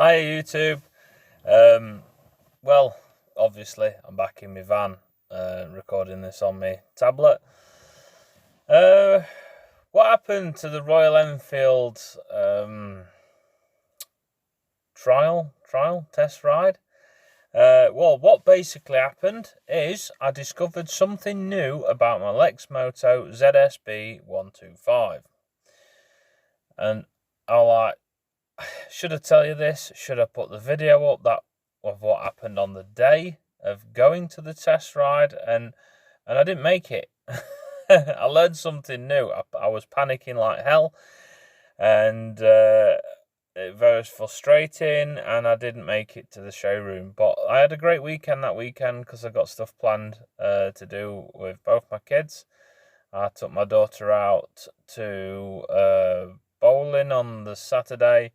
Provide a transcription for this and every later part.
Hi YouTube. Um, well, obviously I'm back in my van, recording this on my tablet. Uh, what happened to the Royal Enfield test ride? Well, what basically happened is I discovered something new about my Lexmoto ZSB 125, and should I tell you this? Should I put the video up of what happened on the day of going to the test ride? And I didn't make it. I learned something new. I was panicking like hell, and it was frustrating, and I didn't make it to the showroom. But I had a great weekend that weekend because I got stuff planned to do with both my kids. I took my daughter out to bowling on the Saturday.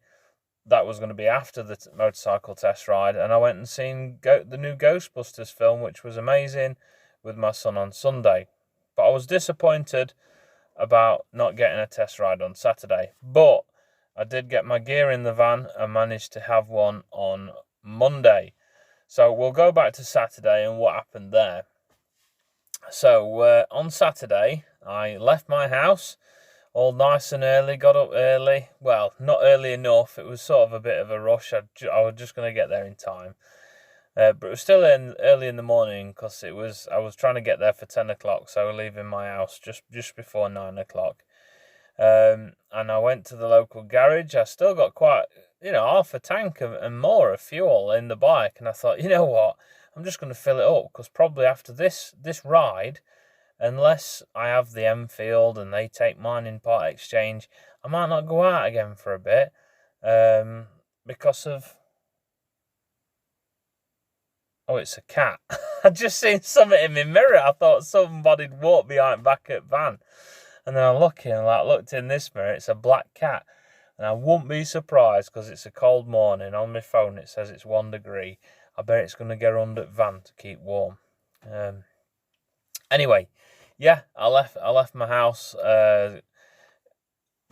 That was going to be after the motorcycle test ride, and I went and seen the new Ghostbusters film, which was amazing, with my son on Sunday. But I was disappointed about not getting a test ride on Saturday. But I did get my gear in the van and managed to have one on Monday. So we'll go back to Saturday and what happened there. So on Saturday, I left my house all nice and early, got up early. Well, not early enough. It was sort of a bit of a rush. I was just going to get there in time. But it was still early in the morning because I was trying to get there for 10 o'clock. So leaving my house just before 9 o'clock. And I went to the local garage. I still got quite, half a tank and more of fuel in the bike. And I thought, you know what? I'm just going to fill it up because probably after this ride, unless I have the Enfield and they take mine in part exchange, I might not go out again for a bit because of... Oh, it's a cat. I just seen something in my mirror. I thought somebody'd walked behind back at van. And then I looked in this mirror, it's a black cat. And I won't be surprised because it's a cold morning. On my phone it says it's 1 degree. I bet it's going to get under the van to keep warm. Anyway, yeah, I left my house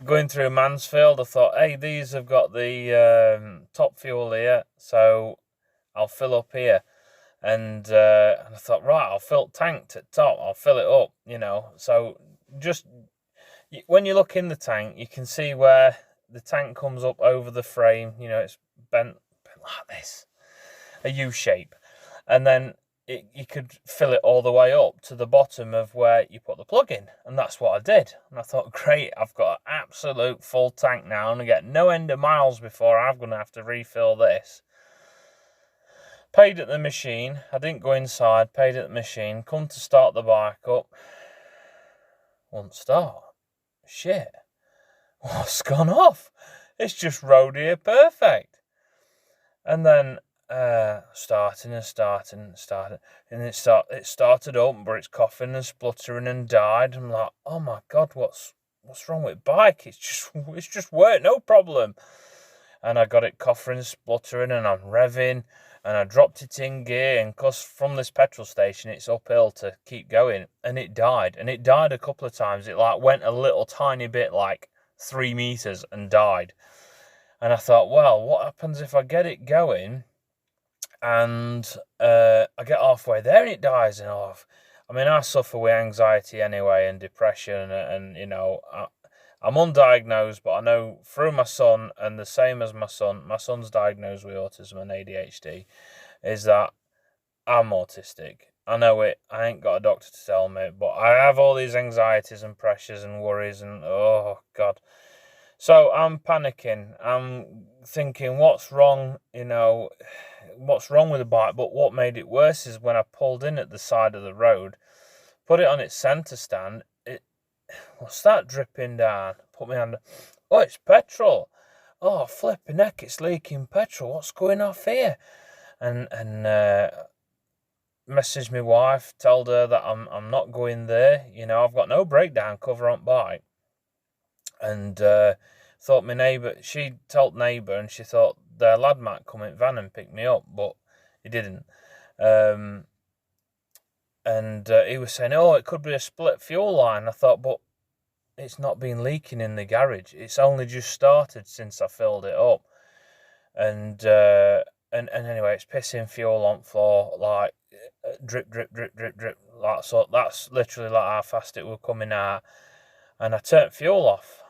going through Mansfield. I thought, hey, these have got the top fuel here, so I'll fill up here. And I thought, right, I'll fill tanked at top. I'll fill it up, So just when you look in the tank, you can see where the tank comes up over the frame. It's bent like this, a U shape, and then you could fill it all the way up to the bottom of where you put the plug in, and that's what I did. And I thought, great, I've got an absolute full tank now, and I get no end of miles before I'm going to have to refill this. Paid at the machine. I didn't go inside. Paid at the machine. Come to start the bike up. Won't start. Shit. What's gone off? It's just rode here perfect. And then starting. And it started up, but it's coughing and spluttering and died. I'm like, oh my God, what's wrong with bike? It's just worked, no problem. And I got it coughing and spluttering, and I'm revving, and I dropped it in gear, and because from this petrol station it's uphill to keep going, and it died a couple of times. It went a little tiny bit, 3 meters, and died. And I thought, well, what happens if I get it going and I get halfway there and it dies? And I suffer with anxiety anyway, and depression, and I'm undiagnosed, but I know through my son, and the same as my son's diagnosed with autism and ADHD, is that I'm autistic. I know it. I ain't got a doctor to tell me, but I have all these anxieties and pressures and worries, and oh God. So I'm panicking. I'm thinking, what's wrong? What's wrong with the bike? But what made it worse is when I pulled in at the side of the road, put it on its centre stand, what's that dripping down? Put my hand. Oh, it's petrol. Oh, flipping heck, it's leaking petrol. What's going off here? And messaged my wife, told her that I'm not going there. I've got no breakdown cover on bike. And thought my neighbour. She told neighbour, and she thought their lad might come in van and pick me up, but he didn't. And he was saying, oh, it could be a split fuel line. I thought, but it's not been leaking in the garage. It's only just started since I filled it up. And anyway, it's pissing fuel on floor, like drip, drip, drip, drip, drip. Like, so that's literally like how fast it was coming out. And I turned fuel off,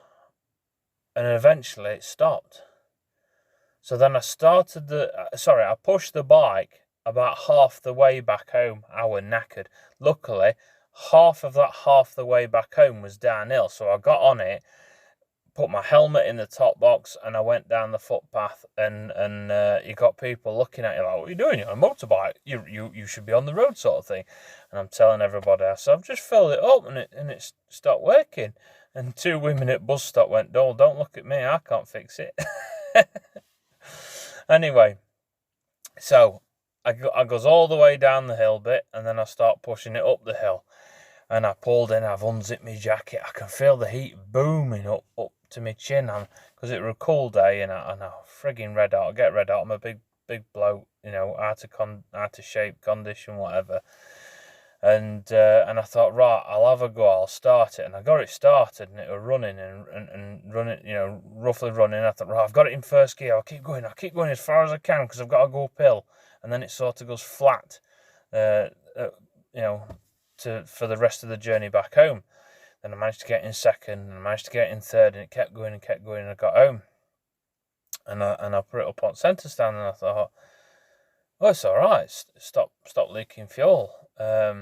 and eventually it stopped. So then I I pushed the bike about half the way back home. I was knackered. Luckily, half the way back home was downhill. So I got on it, put my helmet in the top box, and I went down the footpath. And you got people looking at you like, "What are you doing? You're on a motorbike. You should be on the road," sort of thing. And I'm telling everybody, I said, "I've just filled it up, and it stopped working." And 2 women at bus stop went, "Oh, don't look at me. I can't fix it." Anyway, so I goes all the way down the hill bit, and then I start pushing it up the hill. And I pulled in, I've unzipped my jacket. I can feel the heat booming up to my chin, because it was a cool day, and I frigging red hot. I get red hot. I'm a big bloke, out of shape, condition, whatever. And I thought, right, I'll have a go. I'll start it, and I got it started, and it was running and running, roughly running. I thought, right, I've got it in first gear. I'll keep going as far as I can, because I've got to go uphill. And then it sort of goes flat, for the rest of the journey back home. Then I managed to get in second, and I managed to get in third, and it kept going, and I got home. And I put it up on centre stand, and I thought, oh, it's all right. Stop leaking fuel. I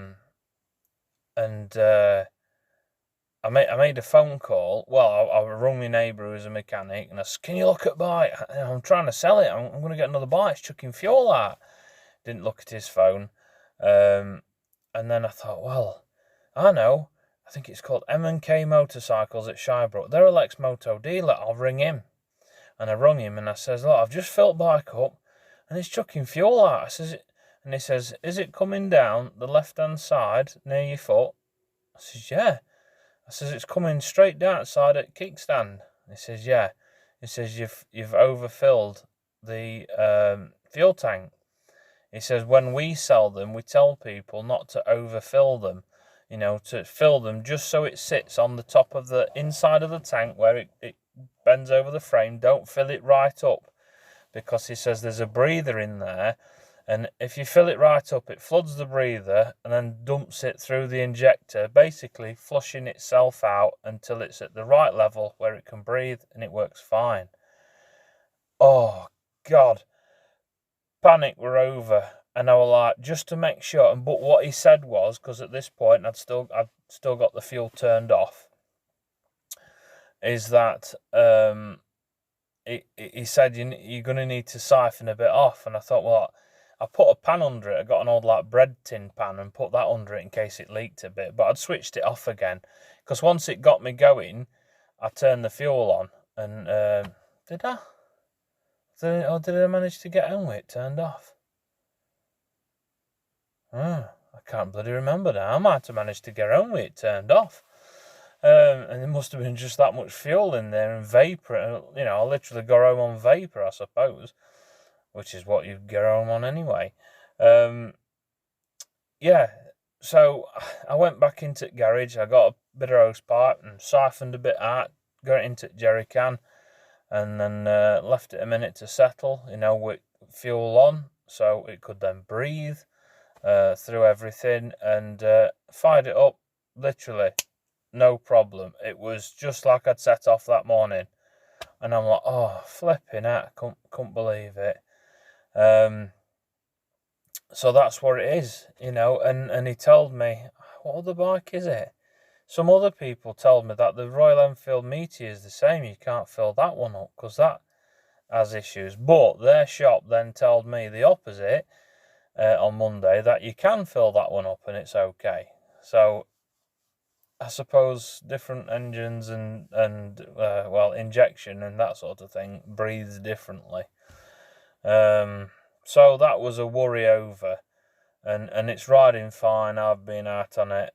made a phone call. Well, I rung my neighbour who's a mechanic, and I said, "Can you look at bike? I'm trying to sell it. I'm going to get another bike. It's chucking fuel out." Didn't look at his phone. And then I thought, well, I know. I think it's called M&K Motorcycles at Shirebrook. They're a Lexmoto dealer. I'll ring him. And I rung him, and I says, "Look, I've just filled bike up, and it's chucking fuel out." And he says, "Is it coming down the left-hand side near your foot?" I says, "Yeah." I says, "It's coming straight down outside at kickstand." He says, "Yeah." He says, "You've overfilled the fuel tank." He says, "When we sell them, we tell people not to overfill them, to fill them just so it sits on the top of the inside of the tank where it bends over the frame. Don't fill it right up, because," he says, "there's a breather in there, and if you fill it right up, it floods the breather and then dumps it through the injector, basically flushing itself out until it's at the right level where it can breathe, and it works fine." Oh, God. Panic were over, and I was like, just to make sure. But what he said was, because at this point I'd still got the fuel turned off, is that he said you're going to need to siphon a bit off. And I thought, well, I put a pan under it. I got an old bread tin pan and put that under it in case it leaked a bit. But I'd switched it off again, because once it got me going, I turned the fuel on. And did I? Did I manage to get home with it turned off? I can't bloody remember now. I might have managed to get home with it turned off. And there must have been just that much fuel in there and vapour. I literally got home on vapour, I suppose, which is what you'd get home on anyway. Yeah, so I went back into the garage. I got a bit of hose pipe and siphoned a bit out, got it into the jerry can, and then left it a minute to settle, with fuel on, so it could then breathe through everything, and fired it up, literally no problem. It was just like I'd set off that morning, and I'm like, oh, flipping out, couldn't believe it. So that's what it is, and he told me, what other bike is it? Some other people told me that the Royal Enfield Meteor is the same. You can't fill that one up because that has issues. But their shop then told me the opposite on Monday, that you can fill that one up and it's okay. So I suppose different engines and injection and that sort of thing breathes differently. So that was a worry over. And it's riding fine. I've been out on it,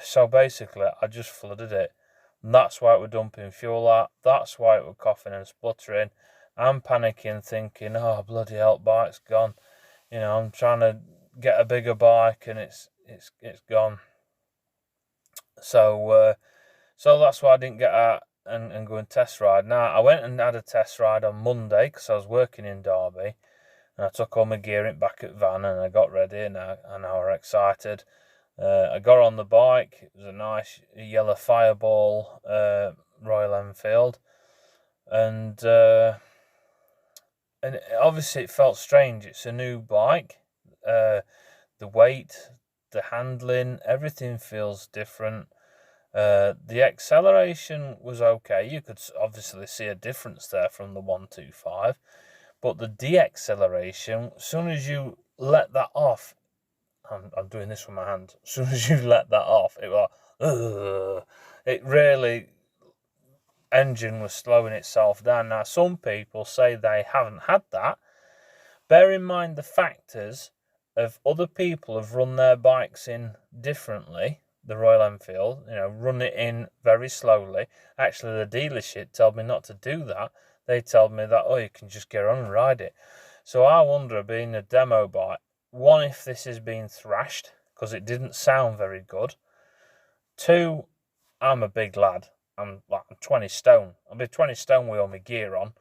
so basically I just flooded it. And that's why it was dumping fuel out. That's why it was coughing and spluttering. I'm panicking, thinking, oh bloody hell, bike's gone. I'm trying to get a bigger bike, and it's gone. So that's why I didn't get out and go and test ride. Now, I went and had a test ride on Monday because I was working in Derby, and I took all my gear in back at van, and I got ready, and I was excited. I got on the bike. It was a nice yellow Fireball Royal Enfield, and obviously it felt strange. It's a new bike. The weight, the handling, everything feels different. The acceleration was okay. You could obviously see a difference there from the 125, but the de-acceleration, as soon as you let that off, I'm doing this with my hand. As soon as you let that off, it was it really, engine was slowing itself down. Now, some people say they haven't had that. Bear in mind the factors of other people have run their bikes in differently. The Royal Enfield, run it in very slowly. Actually, the dealership told me not to do that. They told me that, you can just get on and ride it. So I wonder, being a demo bike, one, if this is being thrashed, because it didn't sound very good. Two, I'm a big lad. I'm 20 stone. I'll be 20 stone with all my gear on.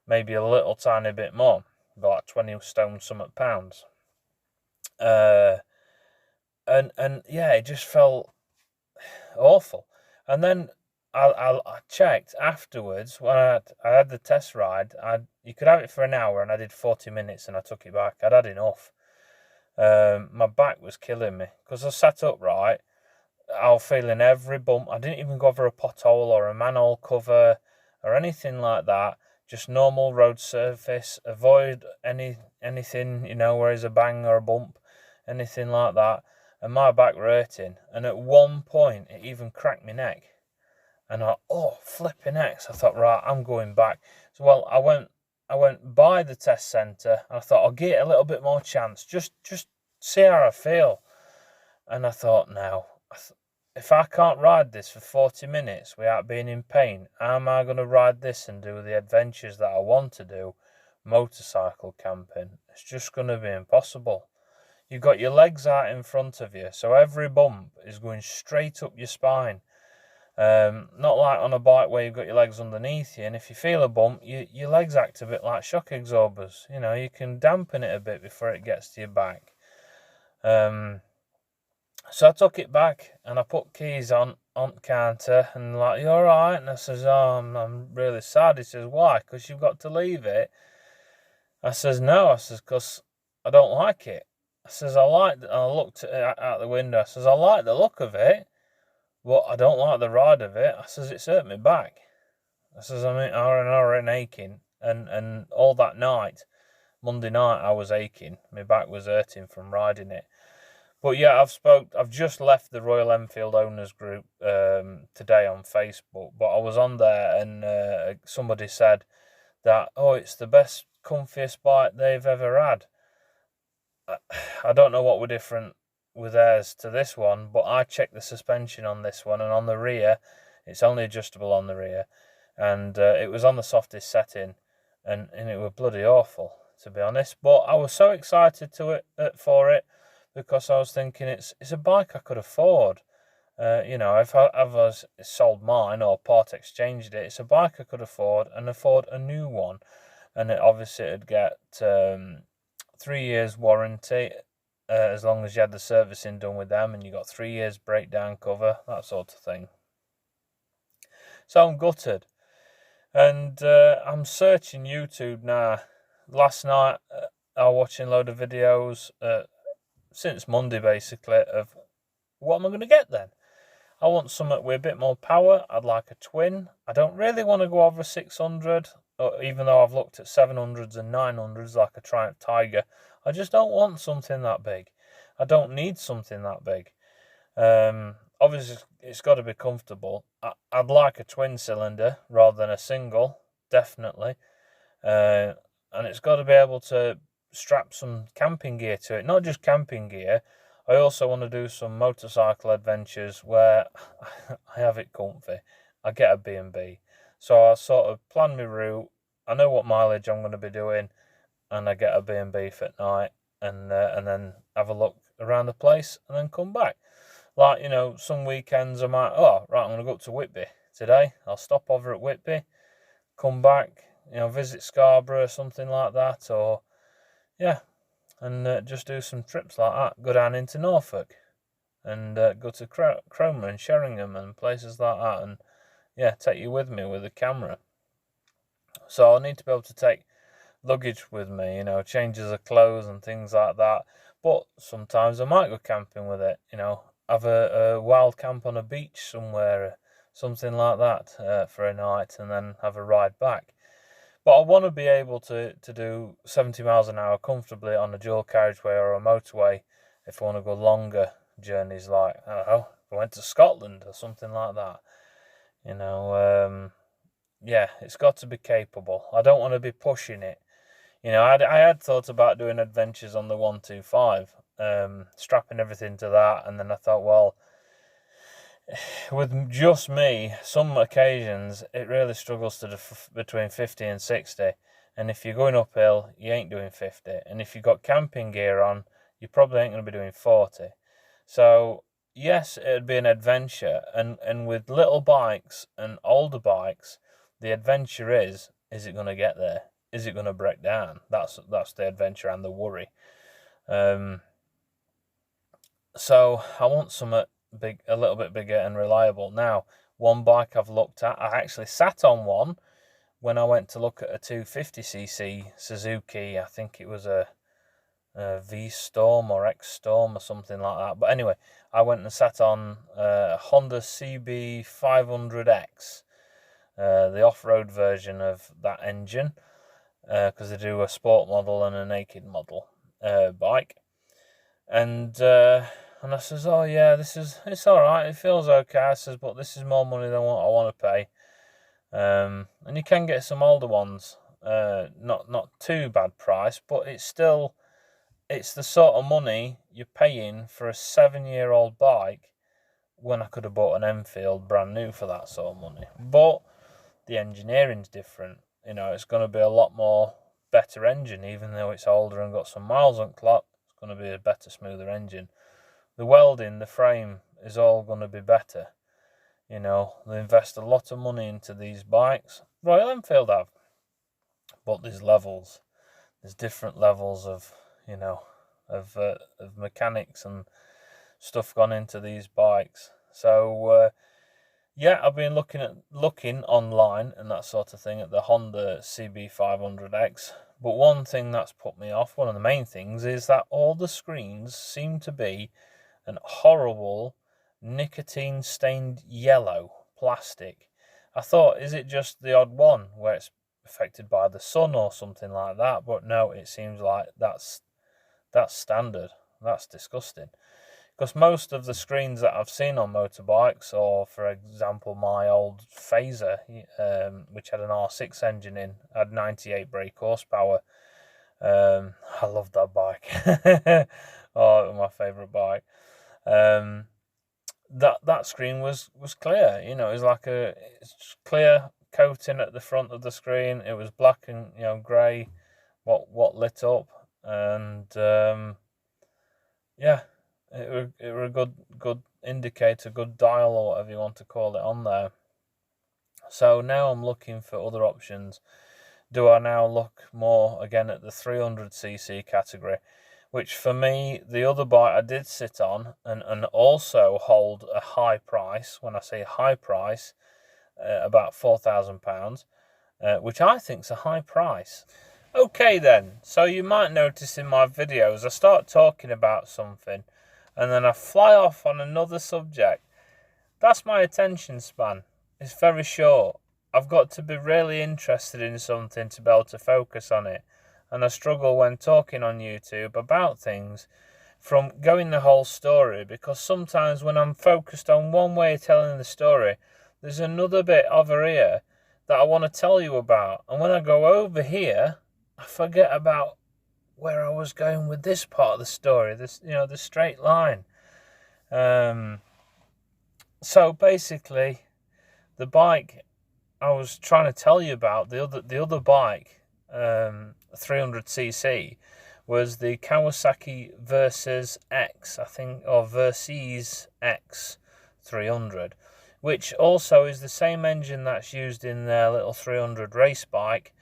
Maybe a little tiny bit more. About 20 stone something pounds. And yeah, it just felt awful. And then I checked afterwards when I had the test ride. You could have it for an hour, and I did 40 minutes, and I took it back. I'd had enough. My back was killing me because I sat upright. I was feeling every bump. I didn't even go over a pothole or a manhole cover or anything like that. Just normal road surface. Avoid anything, where there's a bang or a bump, anything like that. And my back were hurting. And at one point, it even cracked my neck. And flipping heck. So I thought, right, I'm going back. So, I went by the test centre. And I thought, I'll give it a little bit more chance. Just see how I feel. And I thought, now, if I can't ride this for 40 minutes without being in pain, how am I going to ride this and do the adventures that I want to do, motorcycle camping? It's just going to be impossible. You've got your legs out in front of you, so every bump is going straight up your spine. Not like on a bike where you've got your legs underneath you, and if you feel a bump, your legs act a bit like shock absorbers. You can dampen it a bit before it gets to your back. So I took it back, and I put keys on the counter, and you all right? And I says, I'm really sad. He says, why? Because you've got to leave it. I says, no. I says, because I don't like it. I says, I looked out the window. I says, I like the look of it, but I don't like the ride of it. I says, it's hurt me back. I says, I'm an hour and aching, and all that night, Monday night, I was aching. My back was hurting from riding it. But yeah, I've just left the Royal Enfield owners group today on Facebook, but I was on there, and somebody said that, it's the best, comfiest bike they've ever had. I don't know what were different with theirs to this one, but I checked the suspension on this one, and on the rear, it's only adjustable on the rear, and it was on the softest setting, and it was bloody awful, to be honest. But I was so excited for it, because I was thinking it's a bike I could afford. If I sold mine or part exchanged it, it's a bike I could afford a new one, and it'd get 3 years warranty, as long as you had the servicing done with them, and you got 3 years breakdown cover, that sort of thing. So I'm gutted, and I'm searching YouTube now. Last night I was watching a load of videos since Monday, basically, of what am I going to get then. I want something with a bit more power. I'd like a twin. I don't really want to go over 600, even though I've looked at 700s and 900s like a Triumph Tiger. I just don't want something that big. I don't need something that big. Obviously, it's got to be comfortable. I'd like a twin cylinder rather than a single, definitely. And it's got to be able to strap some camping gear to it. Not just camping gear. I also want to do some motorcycle adventures where I have it comfy. I get a B&B. So I sort of plan my route. I know what mileage I'm going to be doing, and I get a B&B for night, and then have a look around the place, and then come back. Some weekends I might, I'm going to go up to Whitby today. I'll stop over at Whitby, come back, visit Scarborough or something like that, or yeah, and just do some trips like that. Go down into Norfolk and go to Cromer and Sheringham and places like that, and yeah, take you with me with a camera. So I need to be able to take luggage with me, changes of clothes and things like that. But sometimes I might go camping with it, have a wild camp on a beach somewhere, something like that, for a night, and then have a ride back. But I want to be able to do 70 miles an hour comfortably on a dual carriageway or a motorway if I want to go longer journeys, like, I don't know, if I went to Scotland or something like that. Yeah, it's got to be capable. I don't want to be pushing it. I had thought about doing adventures on the 125, strapping everything to that, and then I thought, well, with just me, some occasions it really struggles to do between 50 and 60, and if you're going uphill, you ain't doing 50, and if you've got camping gear on, you probably ain't going to be doing 40. So yes, it'd be an adventure, and with little bikes and older bikes, the adventure is it going to get there? Is it going to break down? That's the adventure and the worry. So I want something big, a little bit bigger and reliable. Now, one bike I've looked at, I actually sat on one when I went to look at a 250cc Suzuki. I think it was a V-Storm or X-Storm or something like that. But anyway, I went and sat on Honda CB500X, the off-road version of that engine, because they do a sport model and a naked model bike. And I says, oh yeah, it's all right, it feels okay. I says, but this is more money than what I want to pay. And you can get some older ones, not too bad price, but it's the sort of money you're paying for a 7-year-old bike when I could have bought an Enfield brand new for that sort of money. But the engineering's different. It's going to be a lot more better engine, even though it's older and got some miles on clock. It's going to be a better, smoother engine. The welding, the frame is all going to be better. They invest a lot of money into these bikes. Royal Enfield have. But there's levels. There's different levels of mechanics and stuff gone into these bikes. So yeah, I've been looking online and that sort of thing at the Honda CB500X. But one thing that's put me off, one of the main things, is that all the screens seem to be an horrible nicotine-stained yellow plastic. I thought, is it just the odd one where it's affected by the sun or something like that? But no, it seems like that's standard. That's disgusting. Because most of the screens that I've seen on motorbikes, or for example my old Phaser, which had an R6 engine in, had 98 brake horsepower. I loved that bike. Oh, it was my favourite bike. That screen was clear. It was like a clear coating at the front of the screen. It was black and grey, what lit up, and yeah, it were a good indicator, good dial, or whatever you want to call it, on there. So now I'm looking for other options. Do I now look more again at the 300cc category, which for me, the other bike I did sit on and also hold a high price. When I say high price, about £4,000, which I think is a high price. Okay then, so you might notice in my videos I start talking about something and then I fly off on another subject. That's my attention span. It's very short. I've got to be really interested in something to be able to focus on it. And I struggle when talking on YouTube about things from going the whole story, because sometimes when I'm focused on one way of telling the story, there's another bit over here that I want to tell you about. And when I go over here, I forget about where I was going with this part of the story, the straight line. So basically, the bike I was trying to tell you about, the other bike, 300cc, was the Kawasaki Versys X, I think, or Versys X 300, which also is the same engine that's used in their little 300 race bike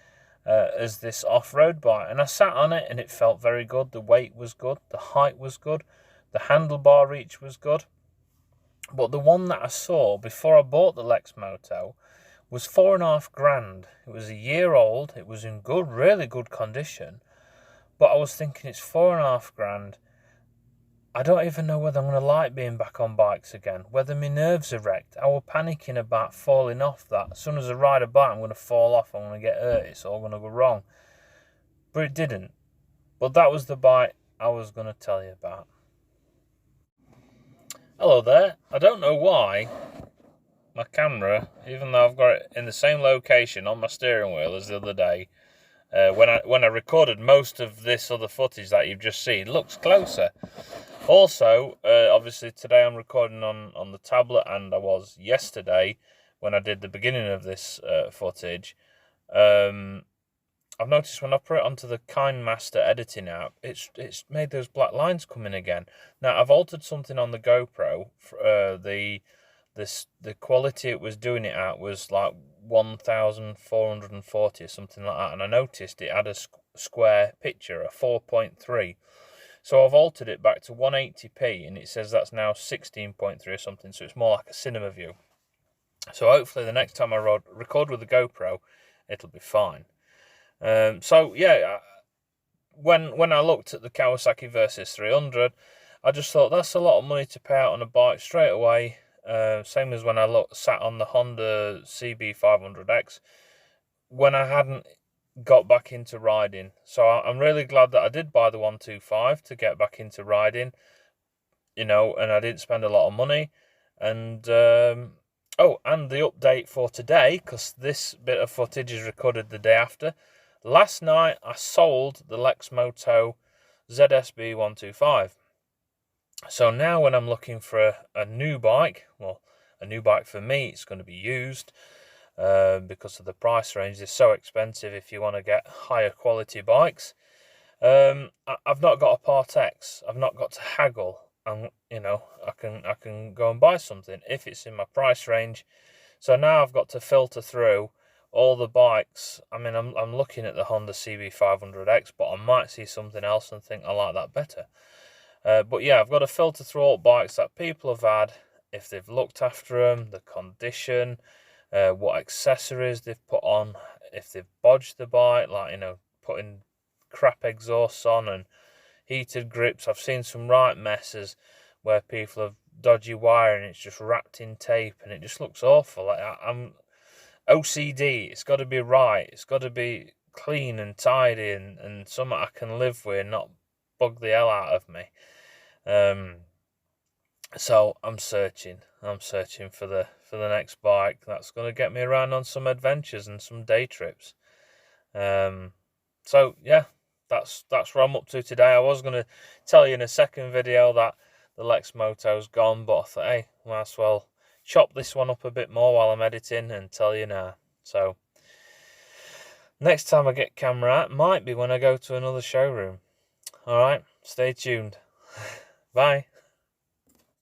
as this off-road bike. And I sat on it and it felt very good. The weight was good, the height was good, the handlebar reach was good. But the one that I saw before I bought the Lexmoto was £4,500. It was a year old. It was in good, really good condition. But I was thinking, it's £4,500. I don't even know whether I'm going to like being back on bikes again, whether my nerves are wrecked. I was panicking about falling off that. As soon as I ride a bike, I'm going to fall off, I'm going to get hurt, it's all going to go wrong. But it didn't. But that was the bike I was going to tell you about. Hello there. I don't know why my camera, even though I've got it in the same location on my steering wheel as the other day, when I recorded most of this other footage that you've just seen, looks closer. Also, obviously today I'm recording on the tablet, and I was yesterday when I did the beginning of this footage. I've noticed when I put it onto the KineMaster editing app, it's made those black lines come in again. Now I've altered something on the GoPro. The quality it was doing it at was like 1440 or something like that, and I noticed it had a square picture, a 4.3. So I've altered it back to 180p, and it says that's now 16.3 or something, so it's more like a cinema view. So hopefully the next time I record with the GoPro, it'll be fine. So yeah, when I looked at the Kawasaki Versys 300, I just thought that's a lot of money to pay out on a bike straight away. Same as when I sat on the Honda CB500X when I hadn't got back into riding. So I'm really glad that I did buy the 125 to get back into riding, and I didn't spend a lot of money. And and the update for today, because this bit of footage is recorded the day after. Last night I sold the Lexmoto ZSB 125. So now when I'm looking for a new bike, well, a new bike for me, it's going to be used. Because of the price range is so expensive if you want to get higher quality bikes. I've not got a Part X. I've not got to haggle, and I can go and buy something if it's in my price range. So now I've got to filter through all the bikes. I mean, I'm looking at the Honda CB500X, but I might see something else and think I like that better. But yeah, I've got to filter through all bikes that people have had, if they've looked after them, the condition, what accessories they've put on, if they've bodged the bike, like, putting crap exhausts on and heated grips. I've seen some right messes where people have dodgy wire and it's just wrapped in tape and it just looks awful. Like, I'm OCD, it's got to be right, it's got to be clean and tidy and something I can live with, not bug the hell out of me. So I'm searching for the next bike that's going to get me around on some adventures and some day trips. So yeah, that's what I'm up to today. I was going to tell you in a second video that the Lexmoto's gone, but I thought, hey, might as well chop this one up a bit more while I'm editing and tell you now. So next time I get camera out might be when I go to another showroom. All right, stay tuned. Bye.